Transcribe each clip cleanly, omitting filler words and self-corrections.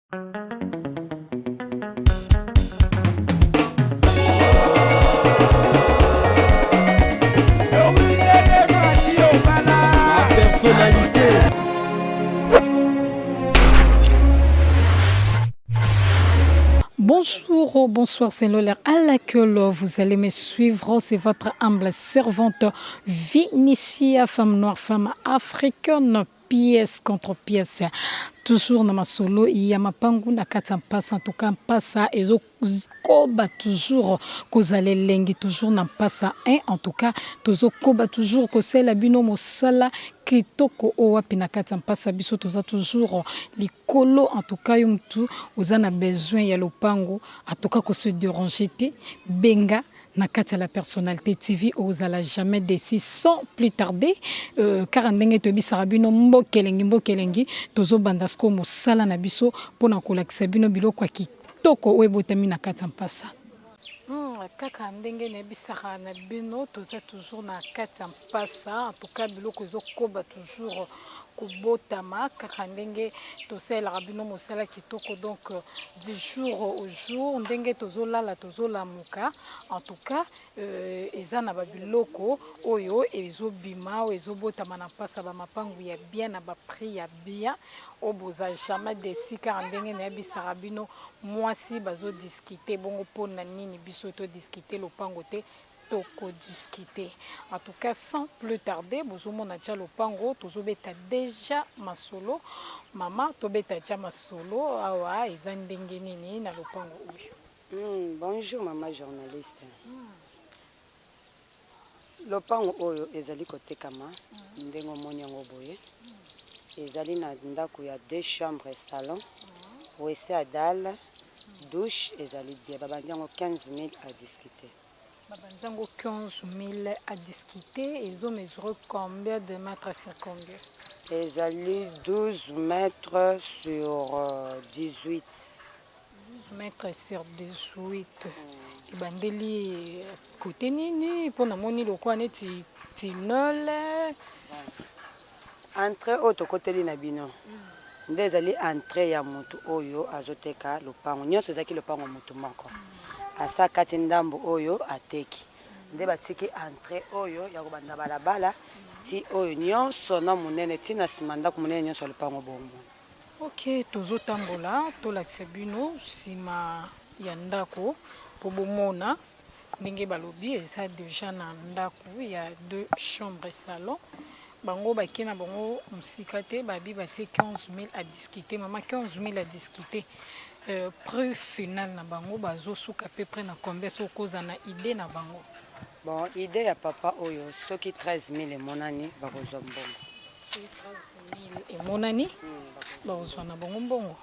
Ma personnalité. Bonjour, bonsoir, c'est Lolaire à laquelle vous allez me suivre. C'est votre humble servante Vinicia, femme noire, femme africaine, pièce contre pièce. Toujours dans ma solo, il y a ma pangu na kata mpasa, en tout cas mpasa, et koba toujours, kozale lengi, toujours na mpasa, en tout cas, tozo koba toujours, kosela bino mosala, kitoko owapi na kata mpasa, biso toza toujours, likolo, en tout cas, yumtu, ozana besoin ya lopango, en tout cas, ko se déranger te, benga, na kati ya la personnalité TV ozala jamais décis sans plus tarder car ndenge tobisaka bino mbokelengi tozo banda sko mosala na biso mpona kolakisa bino biloko ya kitoko oyo ebotami na kati ya mpasa. Kaka ndenge nayebisaka na bino toza toujours na kati ya mpasa en tout cas biloko ezokoba toujours kobotama kaka ndenge tosalelaka bino mosala kitoko donc du jour au jour ndenge tozolala tozolamuka en tout cas eza na babiloko oyo ezobima oyo ezobotama na mpasa bamapangu ya bien na baprix ya bien oyo boza jamais desi kaka ndenge nayebisaka bino mwasi bazodiskite bongo mpona nini biso todiskite lopango te toko discuter. En tout cas, sans plus tarder, bozomona déjà lopango, tozobeta déjà masolo. Maman, tobeta déjà masolo. Awa, eza ndenge nini na lopango oyo. Bonjour maman journaliste. Lopango oyo ezali kotekama ndenge omoni yango boye. Ezali na ndako ya 2 chambres salon. WC à dalle, douche ezali bien. Babandi yango 15 000 à discuter. Babanzango 15 000 à discuter. Ils ont mesuré combien de mètres sur combien? Ils allaient 12 mètres sur 18. 12 mètres sur 18. Bandeli côté nini pour na moni lokwa neti tinol. Entrée auto côté li na bino. Nde ezali entrée ya mutu oyo azoteka lopango. Nyonso ezaki lopango mutu moko. Asa kati ndambo oyo ateki nde batiki entrée oyo ya kobanda balabala ti oyo nyonso na munene ti na sima ndako munene nyonso lupango bombo. Ok, tozotambola tolakisa bino sima ya ndako po bomona ndenge balobi eza déjà na ndako ya 2 chambres salon bango bakena bango musika te babi batie 15 000 à discuter maman 15 000 à discuter. Prix final na bango bazo suka à peu près na combien so koza na idée na bango. Bon, idée ya papa oyo soki 13 000 et monani bakozwa mbongo. 13 000 et monani bakozwa na bango mbongo.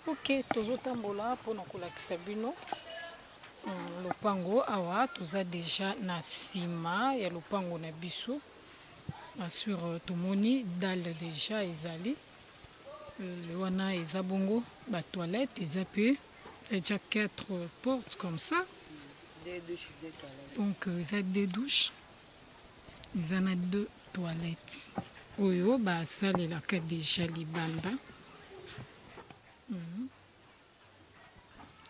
Ok, tozotambola pona kolakisa bino lopango awa toza déjà na sima ya lopango na biso. Sur tomoni dalle déjà ezali wana eza bongo ba toilette eza pe déjà 4 portes comme ça. Des douches, des toilettes. Donc eza 2 douches. Ils en a 2 toilettes. Oyo ba salelaka déjà libanda.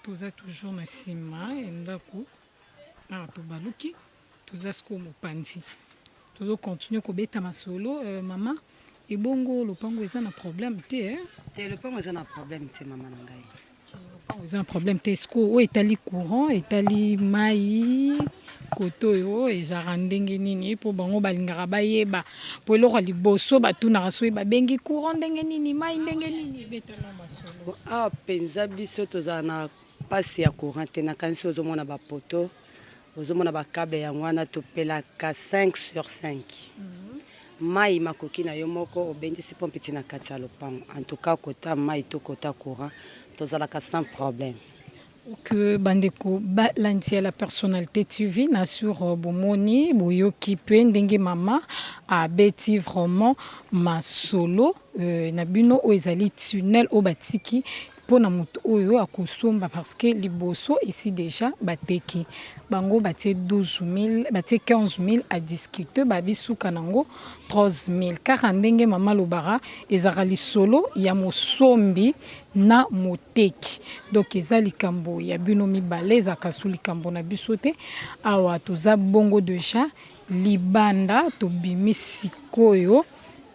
Toza toujours na sima endako. Tobaluki toza sko mopanzi. Tozo continue kobeta masolo maman. Et bongo lopango eza na problème te te lopango eza na problème te maman na ngai. Lopango eza na problème te esko o etali courant etali mai koto yo ezaka ndenge nini po bango balingaka bayeba po eloko liboso batunaka soki babengi courant ndenge nini mai ndenge nini betana masolo. Penza biso tozala na pasi ya courant te nakanisi ozomona bapoto ozomona bakable yango wana topelaka 5 sur 5. Mai makoki na yo moko obendisi pompe tina kati ya lopango. En tout cas kota mai to kota courant tozalaka sans problème. Que bandeko balandi ya la personnalité TV na sur bomoni boyoki pe ndenge mama abeti vraiment masolo na bino o ezali tunnel o batiki pour na mutu oyo akosomba parce que liboso ici déjà bateki bango batie 12 000 batie 15 000 à discuter babisuka nango 13 000 car ndenge mama lobara ezaka lisolo ya mosombi na moteki donc eza likambo ya bino mibale ezaka su likambo na biso te awa toza bongo déjà libanda tobimi sikoyo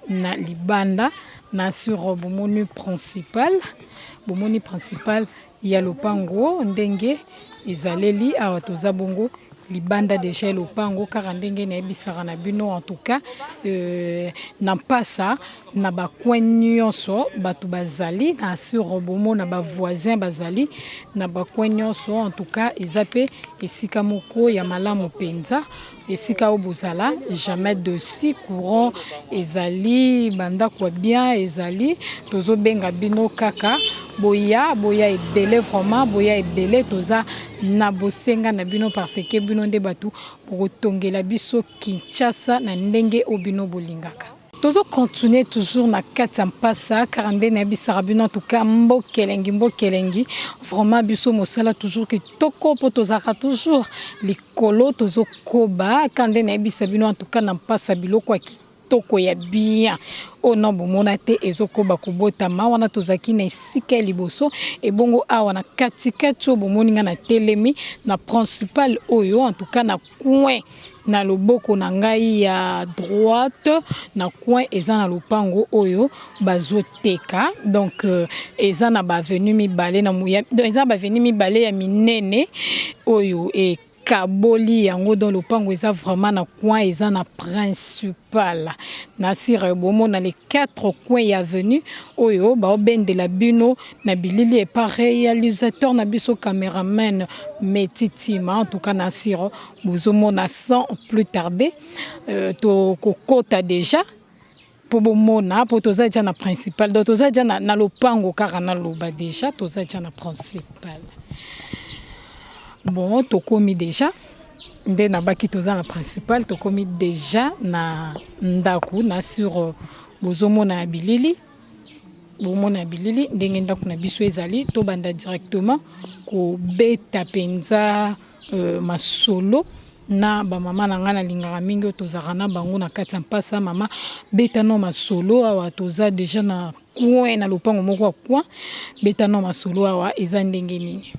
na libanda na sur bomoni principal ya lopango ndenge ezaleli awa toza bongo libanda déjà lopango car ndenge na ebisaka na bino en tout cas na pasa na ba coin nyonso bato bazali na sur bomona ba voisin bazali na ba coin nyonso en tout cas ezape esika moko ya malamu penza esika obozala jamais de si courant ezali banda kwa bien ezali tozo benga bino kaka boya ebele vraiment boya ebele toza na bosenga na bino parce que bino nde batu rotongela biso Kinshasa na ndenge obino bolingaka tozo continuer toujours na kati mpasa car nde na bisaka bino en tout cas mbokelengi vraiment biso mosala toujours que toko po tozaka toujours likolo tozo koba kande na bisa bino en tout cas na mpasa biloko kitoko ya bien ona bomona te ezokoba kubotama wana tozaki na esika liboso ebongo awa na katikati bomoninga na telemi na principal oyo en tout cas na coin na loboko na ngai ya droite na coin eza na lopango oyo bazoteka donc eza na bavenu mibale na muya donc eza bavenu mibale ya minene oyo e kaboli yango dans lopango eza vraiment na coin eza na principal na sire bomo na les 4 coins ya avenue oyo ba obende la bino na bilili et par réalisateur na biso cameraman Metitima en tout cas na sire bozomona sans plus tarder to kokota déjà po bomona po toza déjà na principal donc toza déjà na lopango car na loba déjà toza déjà na principal. Bon, tokomi déjà nde na baki toza na principal tokomi déjà na ndaku na sur bozomona bilili bomona bilili ndenge ndaku na biso ezali to banda directement ko beta penza masolo na ba mama na ngana lingaka mingi tozaka na bango na kati mpasa mama beta no masolo awa toza déjà na coin na lopango moko kwa beta no masolo awa eza ndenge nini.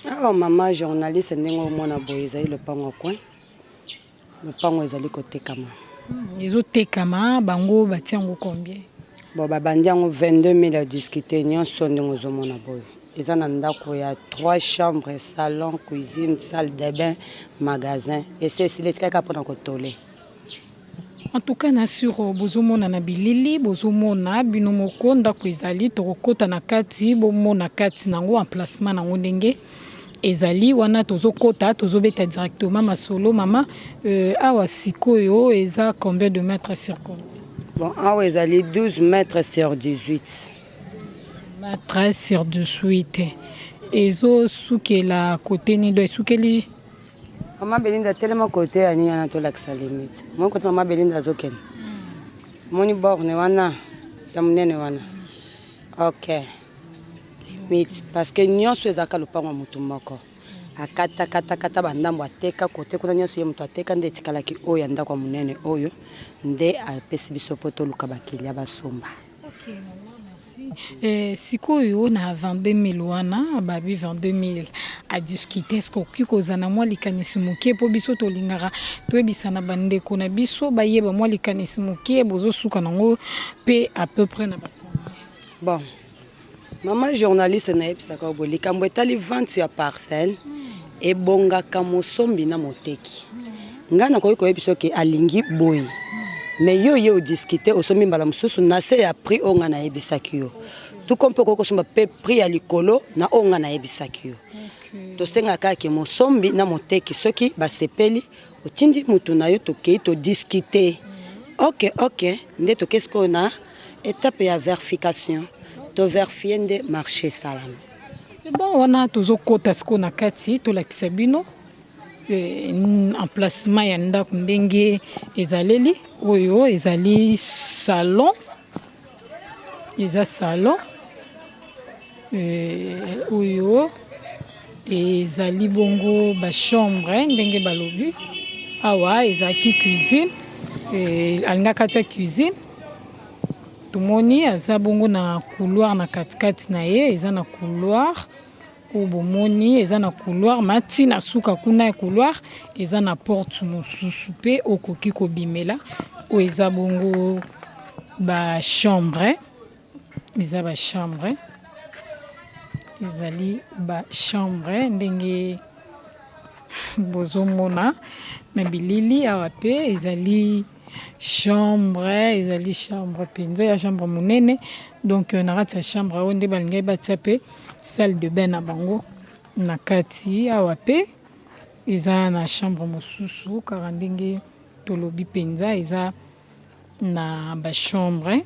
Ah maman journaliste ndenge mona boye ezali lopango coin lopango ezali kotekama ezotekama bango batiango combien bon babandi yango 22 000 à discuter nyonso ndenge ozomona boye eza na ndako ya 3 chambres salon cuisine salle de bain magasin et c'est siletika mpona kotole. En tout cas na sur bozomona na bilili bozomona bino moko ndako ezali tokokota na kati bomona kati nango emplacement nango ndenge ezali wana tozokota tozobeta directement masolo mama awa sikoyo eza combien de mètres sur combien? Bon awa ezali 12 mètres sur 18 mètres sur 18 ezo sukela côté ni do sukeli Maman Belinda tellement côté ani na to laksa limite. Mon côté Maman Belinda zoken. Moni borne wana tamnene wana. OK. Limite parce que nyonso ezaka lopango mutu moko. Akata bandambo ateka côté kuna nyonso ye mutu ateka nde tikalaki oyo ndako munene oyo nde apesi biso poto luka bakili abasomba. OK maman merci. Sikoyo na 22 000 wana babi 22 000 à discuter est-ce que kozana mwa likanisi moke po biso to lingara to ebisana bandeko na biso bayeba mwa likanisi moke bozo suka nango pe à peu près na bon maman journaliste na ebisaka bo likambo etali vente ya parcelle e bongaka mosombi na moteki ngana ko ebiso ke alingi boy mais yo discuter osombi mbala mususu na se ya prix onga na ebisaki yo tout comme peut ko somba pe prix ya likolo na onga na ebisaki yo to senga kake mosombi na moteki soki basepeli otindi mutu na yo tokei to discuter OK nde to kesko na étape ya verification to vérifier nde marché salam c'est bon wana tozokota siko na kati to lakisa bino emplacement ya ndako ndenge ezaleli oyo ezali salon eza salon oyo ezali bongo ba chambre ndenge balobi awa ezaki cuisine alinga kati ya cuisine tomoni aza bongo na couloir na katikati na ye eza na couloir oyo bomoni eza na couloir mati na suka kuna ya couloir eza na porte mosusu mpe okoki kobimela oyo eza bongo ba chambre eza ba chambre ezali ba chambre ndenge bozomona na bilili awa pe ezali chambre penza ya chambre monene donc na kati ya chambre oyo nde balingai batia pe salle de bain na bango na kati awa pe eza na chambre mosusu kaka ndenge tolobi penza eza na ba chambre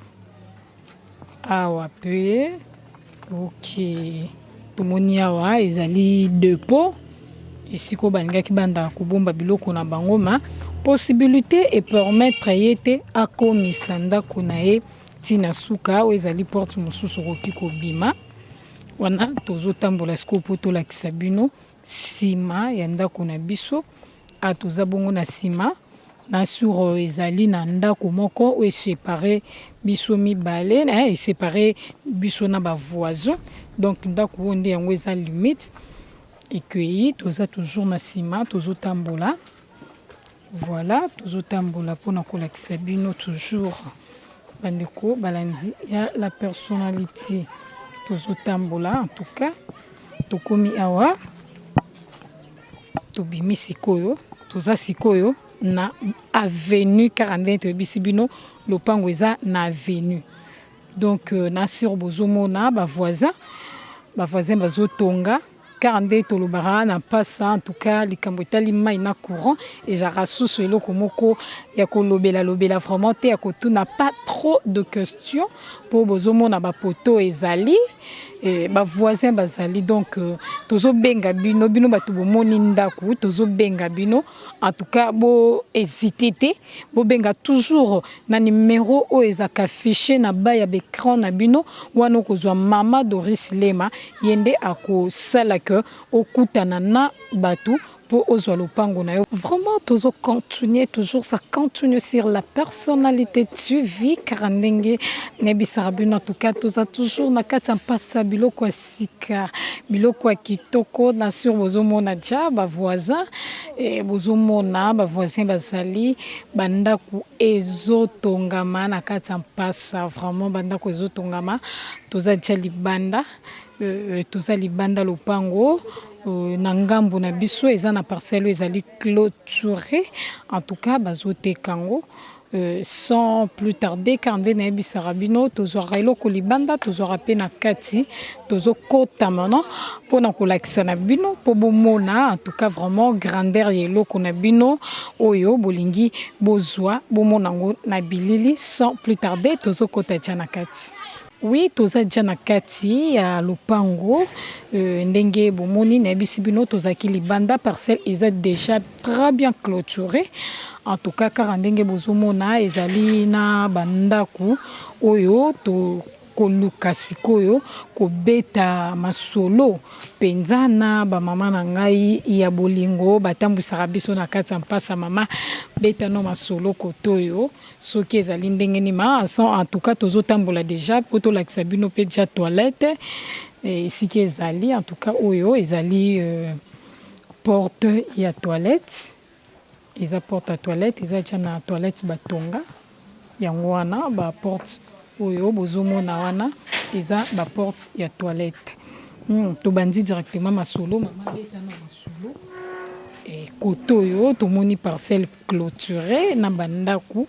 awa pe ok tomoni awa ezali depot esiko balingaki banda kobomba biloko na bango ma possibilité et permettre ye te akomisa ndako na ye ntina suka oyo ezali porte mosusu okoki kobima wana tozotambola sikoyo mpo tolakisa bino nsima ya ndako na biso toza bongo na nsima na sur ezali na ndako moko oyo esepare biso mibale esepare biso na bavoisin donc ndako oyo nde yango eza limite ekei toza toujours na nsima tozotambola voilà tozotambola mpona kolakisa bino toujours bandeko balandi ya la personnalité tozotambola en tout cas tokomi awa tobimi sikoyo toza sikoyo na avenue 41 toyebisi bino lopango eza na avenue donc na sur bozomona bavoisin bazotonga 42 tolobara na pasa en tout cas likambo etali mai na courant ezaka susu eloko moko ya kolobela vraiment te ya kotuna pas trop de questions po bozomona bapoto ezali bavoisin bazali donc tozobenga bino bato bomoni ndako tozobenga bino en tout cas bo hésiter te bobenga toujours na numéro oyo ezaka affiché na bas ya l'écran na bino wana okozwa mama Doris Lema yende akosala ke okutana na bato pour ozwa lopango na yo. Vraiment toujours continuer, toujours ça continue sur la personnalité tu vis car ndenge nebisara bino en tout cas toza toujours na kati mpasa biloko ya sika biloko ya kitoko na sur bozomona ja bavoisin bozomona bavoisin bazali bandako ezotongama na kati mpasa vraiment bandako ezotongama toza ja libanda toza libanda lopango na ngambo na biso eza na parcelle ezali clôturée en tout cas bazotekango sans plus tarder car nde nayebisaka bino tozwaka eloko libanda tozwaka mpe na kati tozokota mana mpona kolakisa na bino mpo bomona en tout cas vraiment grandeur ya eloko na bino oyo bolingi bozwa bomona yango na bilili sans plus tarder tozokota tia na kati. Oui, toza déjà na kati ya lopango ndenge bomoni na bisi bino tozaki libanda parcelle eza déjà très bien clôturée. En tout cas car ndenge bozomona ezali na bandaku oyo to koluka sikoyo kobeta masolo penza na bamama na ngai ya bolingo batambwisaka biso na kati ya mpasa mama beta no masolo kotoyo soki ezali ndenge nini en tout cas tozotambola déjà po tolakisa bino mpe dia toilette esiki ezali en tout cas oyo ezali porte ya toilette eza porte ya toilette eza tia na toilette batonga yango wana ba porte oyo bozomona wana eza ba porte ya toilette tobandi directement masolo mama beta na masolo koto oyo tomoni parcelle clôturée na bandaku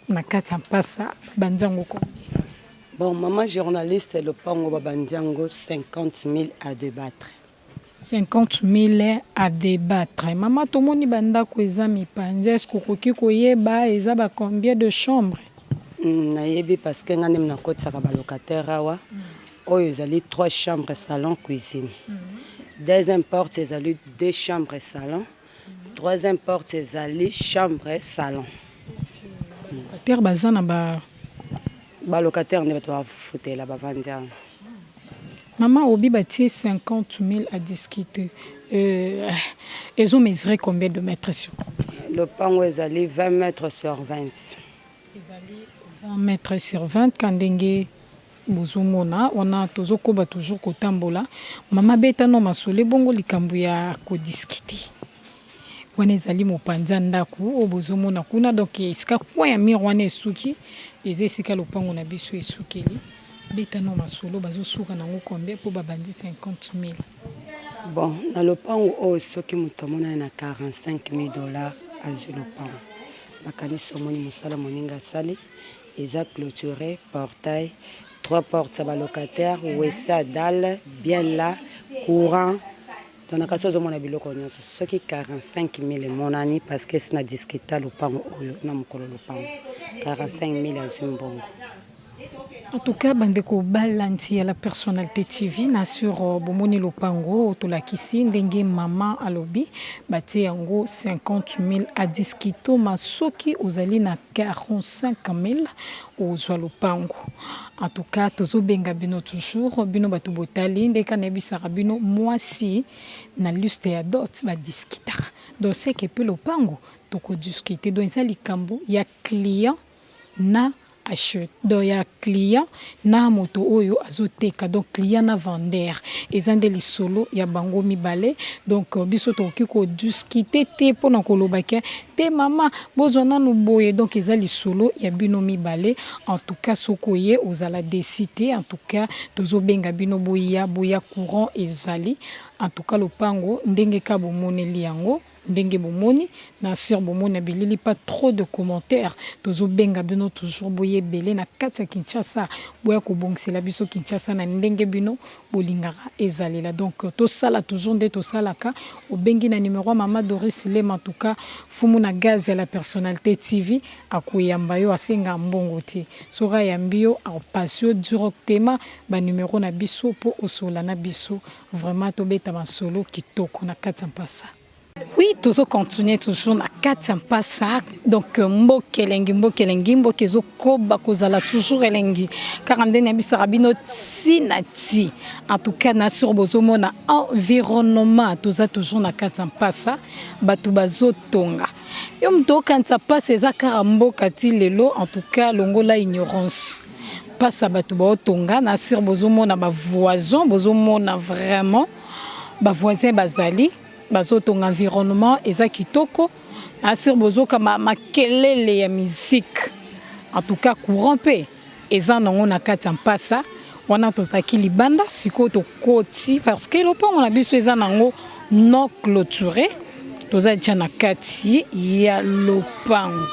na kati ya mpasa bandiango ko bon maman journaliste lopango babandiango 50 000 à débattre 50 000 à débattre. Maman tomoni bandako eza mipanzi est-ce que koki koyeba eza ba combien de chambres? Nayebi parce que ngane mna kotisaka ba locataire awa oyo ezali 3 chambres salon cuisine. Deuxième porte ezali 2 chambres salon. Troisième porte ezali chambre salon. Locataire bazana ba locataire ne bato ba fotela ba vandia. Maman Obi bâti 50 000 à discuter. Ils ont mesuré combien de mètres sur combien? Le pango est allé 20 mètres sur 20. Ils allaient 20 mètres sur 20 quand dengue bozomona on a toujours kotambola mama beta no masole bongo likambu ya ko discuter. Wana ezali mopanza ndako obozomona kuna donc esika kwa ya mirwane esuki ezesika lopango na biso esukeli beta no masolo bazosuka nango combien po babandi 50 000. Bon, na lopango o soki mutomona na 45 000 dollars azwi lopango. Makanisi omoni musala moninga sali eza clôturé portail 3 portes ça va locataire wesa dalle bien là courant. Donc, na kaso zomona biloko nyonso soki 45 000 monani parce que c'est na discuter lopango oyo na mukolo lopango 45 000 azumbongo. En tout cas, bandeko balanti à la personnalité TV na sur bomoni lopango tolakisi ndenge mama alobi bati yango 50 000 à diskito masoki ozali na 45 000 ozwa lopango. En tout cas, tozo benga bino toujours bino batu botali ndeka na bisaka bino mwasi na liste ya dot ba diskita. Donc c'est que peu lopango toko discuter donc ça likambo ya client na achète donc ya client na moto oyo azoteka donc client na vendeur ezande lisolo ya bango mibale donc biso toki ko discuter te pona kolobaka te mama bozona no boye donc eza lisolo ya bino mibale en tout cas sokoye ozala décider en tout cas tozo benga bino boya courant ezali en tout cas lopango ndenge ka bomoneli yango ndenge bomoni na sur bomoni bilili pas trop de commentaires tozo benga bino toujours boye belé na kati ya Kinshasa boya ko bongsela biso Kinshasa na ndenge bino bolingara ezalela donc to sala toujours nde to salaka obengi na numéro mama Doris Lema en tout cas fumu na gaz ya la personnalité TV akuyamba yo asenga mbongo ti sora yambio au passion directement ba numéro na biso po osola na biso vraiment to beta masolo kitoko na kati mpasa. Oui, toujours continuer toujours na kati mpasa donc mbokelengi mbokezo koba kozala toujours elengi car ndene bisaka bino ti en tout cas na sur bozomona environnement toza toujours na kati mpasa batu bazotonga yo mto kanta passe eza kara mboka ti lelo en tout cas longola ignorance pasa batu baotonga na sur bozomona ba voisin bozomona vraiment ba voisin bazali bazotonga environnement eza kitoko asir bozoka makelele ya musique en tout cas courant pe eza nango na kati mpasa wana tozaki libanda siko to koti parce que lopango na biso eza nango non clôturé toza déjà na kati ya lopango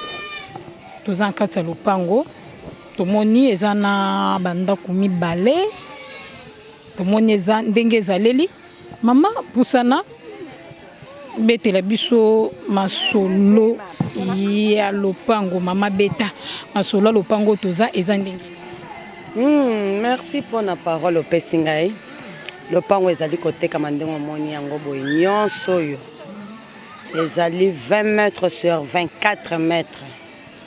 toza na kati ya lopango tomoni eza na bandako mibale tomoni eza ndenge ezaleli mama pusana bete la biso masolo ya lopango mama beta masolo lopango toza eza ndenge. Merci pour la parole au pesingai. Lopango ezali koteka mandengo moni yango boye nyonso yo. Ezali 20 mètres sur 24 mètres.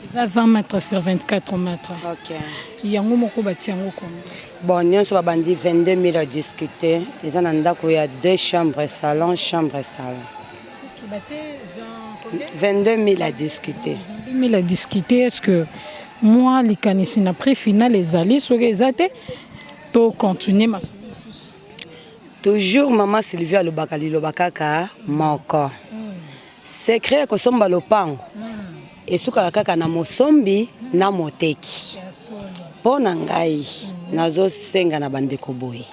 Eza 20 mètres sur 24 mètres. OK. Yango moko bati yango combien? Bon, nyonso babandi 22 000 à discuter. Eza na ndako ya 2 chambres salon, chambre salon. 22 000 à discuter. 22 000 à discuter. Est-ce que moi, les canisines après final, les alliés sont réalisés? To continuer ma toujours maman Sylvia Lobakali Lobakaka moko. Secret ko somba lopango. Esuka kaka na mosombi na moteki. Pona ngai nazo senga na bandeko boye.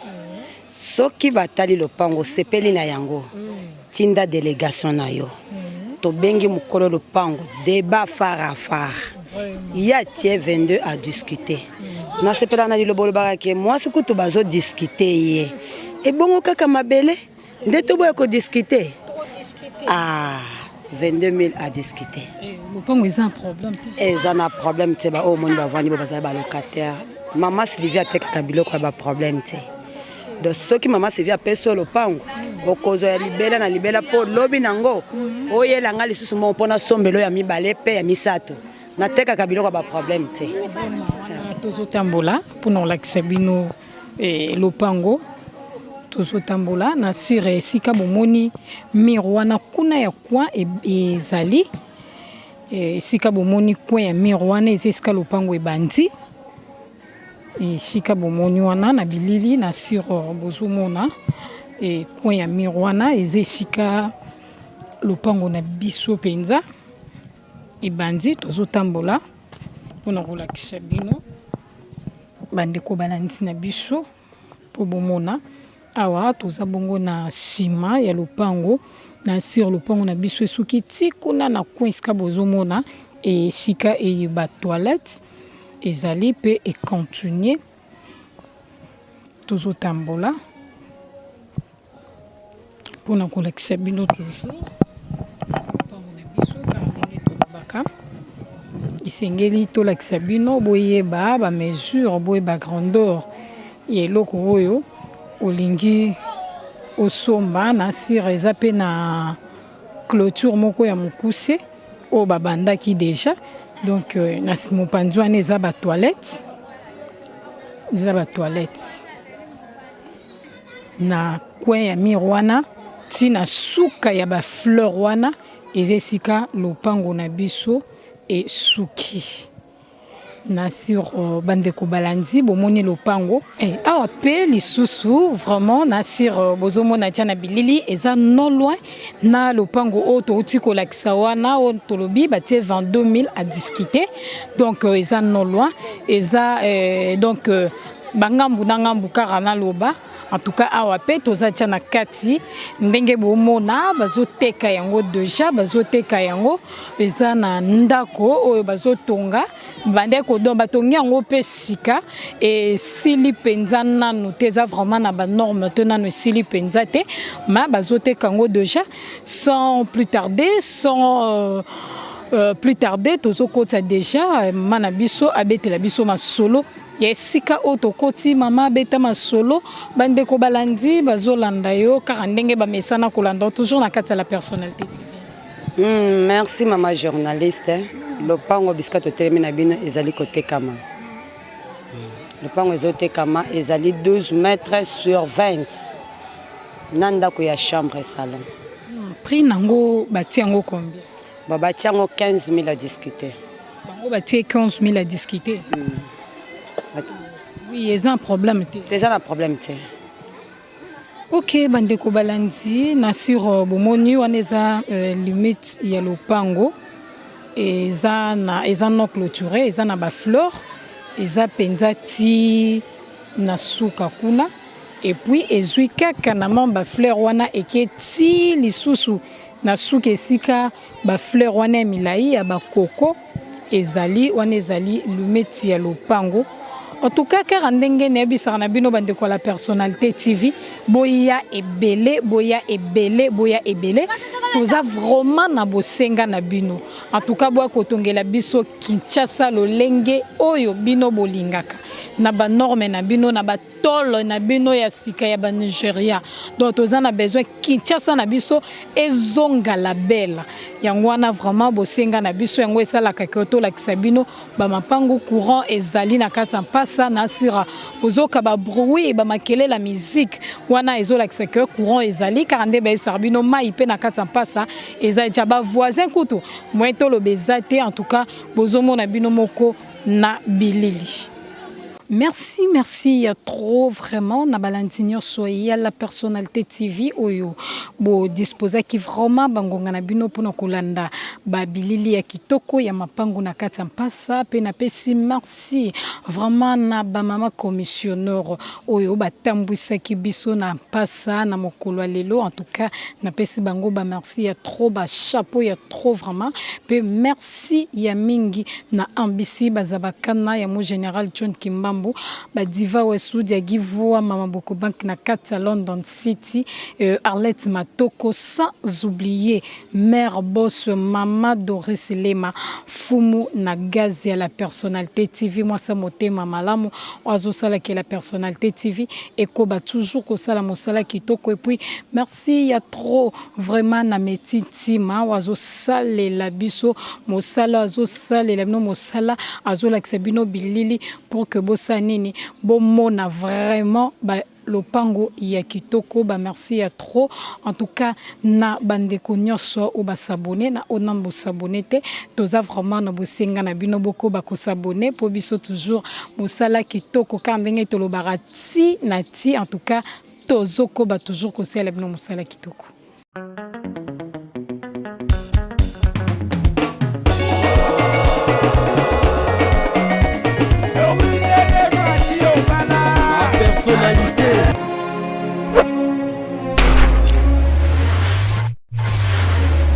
Soki batali lopango sepeli na yango. Tinda délégation na yo. To bengi mukolo lopango débat fara. Il y a 22 à discuter. Na sepela na lobolo barake moi ce que to bazo discuter et bongo kaka mabele ndeto boya ko discuter. Ah 22 000 à discuter. Lopango ils ont un problème. Ils ont un problème te ba o moni ba vandi ba za ba locataire. Maman Sylvia tek kabilo ko ba problème te. De ceux qui maman Sylvia peso lopango okozo ya libela na libela po lobi nango oyela nga lisusu mo pona sombelo ya mibale pe ya misato na teka kabilo ko ba problème te. Tozo tambola pour non l'accès bino lopango tozotambola na sire esika bomoni mirwana kuna ya coin ezali esika bomoni coin ya mirwana esika lopango ebandi esika bomoni wana na bilili na sire bozomona coin ya mirwana esika lopango na biso penza ebandi tozotambola mpona kolakisa bino bandeko balandi na biso po bomona awa toza bongo na nsima ya lopango na sur lopango na biso esuki ti kuna na coin esika bozomona esika ba toilette ezali mpe econtinue tozotambola mpona kolakisa bino toujours lopango na biso kaka ndenge tolobaka isengeli tolakisa bino boyeba bamesure boyeba grandeur ya eloko oyo olingi osomba na sire eza mpe na clôture moko ya mokuse oyo babandaki déjà donc na mopanzi wana eza batoilette na coin ya mire wana ti na suka ya bafleur wana eza esika lopango na biso esuki na sur bandeko balandi bomoni lopango awa pe lisusu vraiment na sur bozomona tia na bilili eza non loin na lopango oyo touti kolakisa wana oyo tolobi batie 22 000 à discuter donc eza non loin eza donc bangambu na ngambu kaka na loba en tout cas awa pe toza tia na kati ndenge bomona bazoteka yango déjà bazoteka yango eza na ndako oyo bazotonga bandeko donc batongi yango pe sika esili penza nanu te eza vraiment na banorme te nanu esili penza te ma bazoteka yango déjà sans plus tarder tozokota déjà mana biso abetela biso masolo ya esika oyo tokoti mama abeta masolo bandeko balandi bazolanda yo kaka ndenge bamesana kolanda toujours na kati ya la personnalité TV. Merci mama journaliste. Lopango bisika totelemi na bino ezali kotekama. Lopango ezotekama ezali 12 mètres sur 20 na ndako ya chambre et salon. Prix nango bati yango combien? Babati yango 15 000 à discuter. Bango bati 15 000 à discuter. Oui, il y a un problème. C'est un problème. Ok, bandeko balandi nasir bomoni wana eza limite ya lopango eza non clôturé eza na ba fleur eza penza ti na suka kuna et puis ezui kaka na ba fleur wana eketi lisusu na suka esika ba fleur wana milai ya ba koko ezali wana ezali limite ya lopango. En tout cas, car ndenge nebisaka na bino bandeko la personnalité TV, boya ebele. Toza vraiment na bosenga na bino. En tout cas, boya kotongela biso Kinshasa lolenge oyo bino bolingaka. Na ba norme na bino na ba tolo na bino ya sika ya ba Nigeria. Donc toza na besoin Kinshasa na biso ezonga la belle. Yango wana vraiment bosenga na biso yango esala kakoto la kisabino ba mapango courant ezali na kati mpasa na sira ozoka ba bruit ba makele la musique wana ezola kisaka courant ezali karande ba sarbino mai pe na kati mpasa ezali ba voisin kutu mweto lo bezate en tout cas bozomona bino moko na bilili. Merci, il y a trop vraiment na balantinyo soya la personnalité TV oyo bo disposa qui vraiment bangonga na bino pona kolanda ba bilili ya kitoko ya mapango na kati mpasa pe na pesi merci vraiment na ba mama commissionneur oyo batambwisa ki biso na mpasa na mokolo lelo en tout cas na pesi bango ba merci ya trop ba chapeau ya trop vraiment pe merci ya mingi na ambisi bazabakana ya mo général John Kimba Badiva Wesudia Givoa Mama Boko Bank na kati London City Arlette Matoko sans oublier Mère Boss Mama Doris Lema Fumu na Gazi à la personnalité TV moi ça motema malamu oazo sala qui la personnalité TV et koba toujours ko sala mosala kitoko et puis merci ya trop vraiment na metiti ma oazo sala la biso mosala oazo sala la no mosala azo la bino bilili pour que bossa nini bomona vraiment lopango ya kitoko. Ba merci à trop. En tout cas, na bandeko nyonso o ba s'abonner na onambo s'abonner te. Toza vraiment na bosenga na bino boko ba ko s'abonner pour biso toujours mosala kitoko kandenge to lo barati na ti. En tout cas, tozo ko ba toujours ko sala bino mosala kitoko.